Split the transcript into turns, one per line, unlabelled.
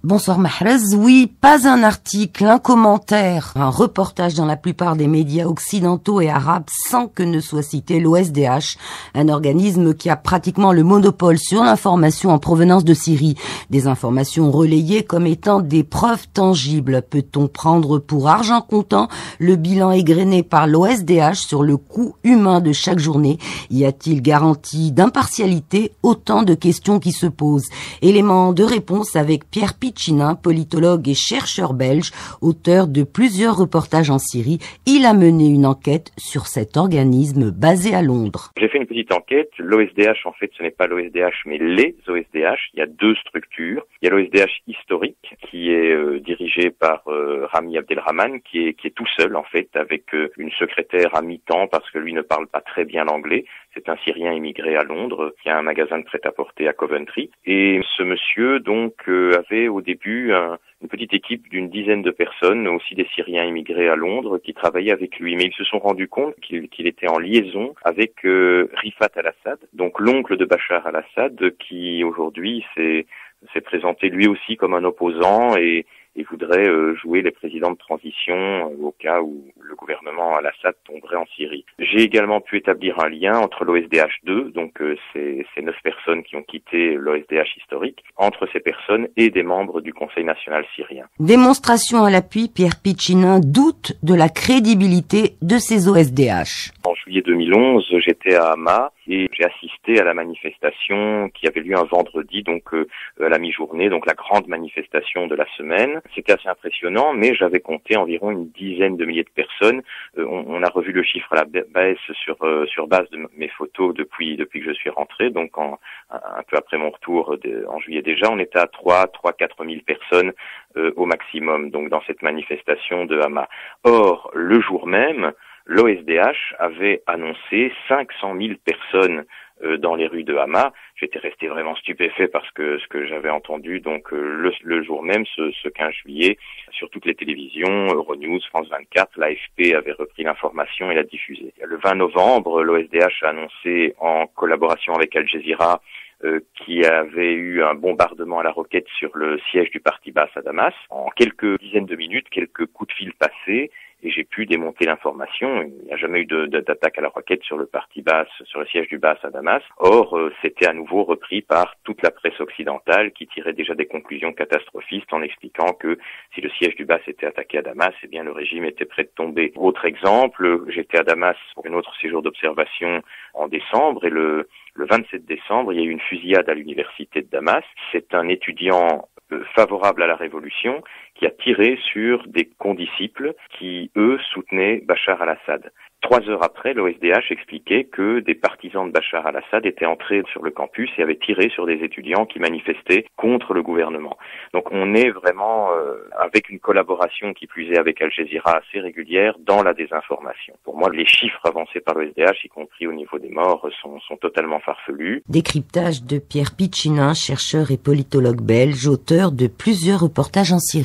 Bonsoir Mahrez. Oui, pas un article, un commentaire, un reportage dans la plupart des médias occidentaux et arabes sans que ne soit cité l'OSDH, un organisme qui a pratiquement le monopole sur l'information en provenance de Syrie. Des informations relayées comme étant des preuves tangibles. Peut-on prendre pour argent comptant le bilan égrené par l'OSDH sur le coût humain de chaque journée? Y a-t-il garantie d'impartialité? Autant de questions qui se posent. Élément de réponse avec Pierre Piccinin, politologue et chercheur belge, auteur de plusieurs reportages en Syrie. Il a mené une enquête sur cet organisme basé à Londres.
J'ai fait une petite enquête. L'OSDH, en fait, ce n'est pas l'OSDH, mais les OSDH. Il y a deux structures. Il y a l'OSDH historique, qui est dirigé par Rami Abdelrahman, qui est tout seul, en fait, avec une secrétaire à mi-temps, parce que lui ne parle pas très bien l'anglais. C'est un Syrien immigré à Londres, qui a un magasin de prêt-à-porter à Coventry. Et ce monsieur, donc, avait au début une petite équipe d'une dizaine de personnes, aussi des Syriens immigrés à Londres, qui travaillaient avec lui. Mais ils se sont rendus compte qu'il était en liaison avec Rifat al-Assad, donc l'oncle de Bachar al-Assad, qui aujourd'hui s'est présenté lui aussi comme un opposant et voudrait jouer les présidents de transition au cas où le gouvernement al-Assad tomberait en Syrie. J'ai également pu établir un lien entre l'OSDH-2, donc ces 9 personnes qui ont quitté l'OSDH historique, entre ces personnes et des membres du Conseil national syrien.
Démonstration à l'appui, Pierre Piccinin doute de la crédibilité de ces OSDH.
En juillet 2011, j'étais à Hama et j'ai assisté à la manifestation qui avait lieu un vendredi, donc à la mi-journée, donc la grande manifestation de la semaine. C'était assez impressionnant, mais j'avais compté environ une dizaine de milliers de personnes. On a revu le chiffre à la baisse sur base de mes photos depuis que je suis rentré, donc un peu après mon retour en juillet déjà, on était à 4 000 personnes au maximum, donc dans cette manifestation de Hama. Or, le jour même, l'OSDH avait annoncé 500 000 personnes dans les rues de Hama. J'étais resté vraiment stupéfait parce que ce que j'avais entendu donc le jour même, ce 15 juillet, sur toutes les télévisions, Euronews, France 24, l'AFP avait repris l'information et l'a diffusée. Le 20 novembre, l'OSDH a annoncé en collaboration avec Al Jazeera qui avait eu un bombardement à la roquette sur le siège du parti Baas à Damas. En quelques dizaines de minutes, quelques coups de fil passés, et j'ai pu démonter l'information. Il n'y a jamais eu d'attaque à la roquette sur le parti Baas, sur le siège du Baas à Damas. Or, c'était à nouveau repris par toute la presse occidentale qui tirait déjà des conclusions catastrophistes en expliquant que si le siège du Baas était attaqué à Damas, eh bien le régime était prêt de tomber. Autre exemple, j'étais à Damas pour un autre séjour d'observation en décembre et le 27 décembre, il y a eu une fusillade à l'université de Damas. C'est un étudiant favorable à la révolution qui a tiré sur des condisciples qui, eux, soutenaient Bachar al-Assad. 3 heures après, l'OSDH expliquait que des partisans de Bachar al-Assad étaient entrés sur le campus et avaient tiré sur des étudiants qui manifestaient contre le gouvernement. Donc on est vraiment avec une collaboration qui plus est avec Al Jazeera assez régulière dans la désinformation. Pour moi, les chiffres avancés par l'OSDH, y compris au niveau des morts, sont totalement farfelus.
Décryptage de Pierre Piccinin, chercheur et politologue belge, auteur de plusieurs reportages en Syrie.